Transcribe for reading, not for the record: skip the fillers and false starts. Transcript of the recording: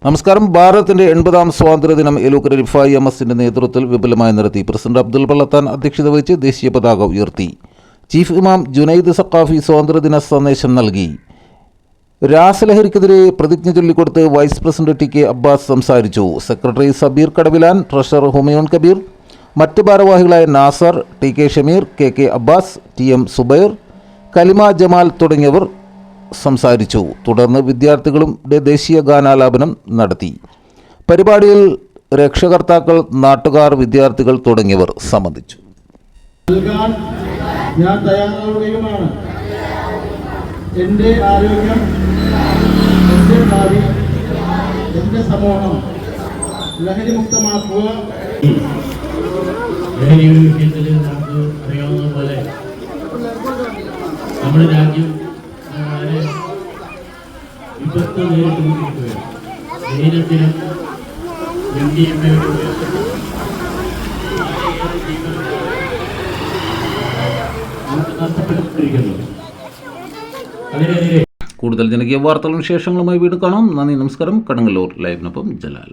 നമസ്കാരം. ഭാരതത്തിന്റെ 80ാം സ്വാതന്ത്ര്യദിനം എലൂക്കര റിഫായി എംഎസിന്റെ നേതൃത്വത്തിൽ വിപുലമായി നടത്തി. പ്രസിഡന്റ് അബ്ദുൽ പള്ളത്താൻ അധ്യക്ഷത വഹിച്ച് ദേശീയ പതാക ഉയർത്തി. ചീഫ് ഇമാം ജുനൈദ് സഖാഫി സ്വാതന്ത്ര്യദിന സന്ദേശം നൽകി. രാസലഹരിക്കെതിരെ പ്രതിജ്ഞ ചൊല്ലിക്കൊടുത്ത് vice president T K Abbas സംസാരിച്ചു. സെക്രട്ടറി സബീർ കടവിലാൻ, ട്രഷറർ ഹുമയൂൺ കബീർ, മറ്റ് ഭാരവാഹികളായ Nasar, T K Shameer, K K Abbas, T M Subair, Kalima Jamal തുടങ്ങിയവർ സംസാരിച്ചു. തുടർന്ന് വിദ്യാർത്ഥികളുടെ ദേശീയ ഗാനാലാപനം നടത്തി. പരിപാടിയിൽ രക്ഷകർത്താക്കൾ, നാട്ടുകാർ, വിദ്യാർത്ഥികൾ തുടങ്ങിയവർ സംബന്ധിച്ചു. ഞാൻ തയ്യാറാവുകയുമാണ്. എൻ്റെ ആരോഗ്യം, എൻ്റെ ഭാവി, എൻ്റെ സമൂഹം ലഹരി മുക്തമാക്കുക. ലഹരിയുടെ വിഷയത്തിൽ നമുക്ക് അറിയാവുന്ന പോലെ നമ്മുടെ രാജ്യം വളരെ വിപത്ത് നേരിട്ടുകൊണ്ടിരിക്കുകയാണ്. ദൈനംദിനം നഷ്ടപ്പെട്ടുകൊണ്ടിരിക്കുന്നു. അതിനെതിരെ കൂടുതൽ ജനകീയ വാർത്തകളും വിശേഷങ്ങളുമായി വീണ്ടും കാണാം. നന്ദി, നമസ്കാരം. കടങ്ങല്ലൂർ ലൈവിനൊപ്പം ജലാൽ.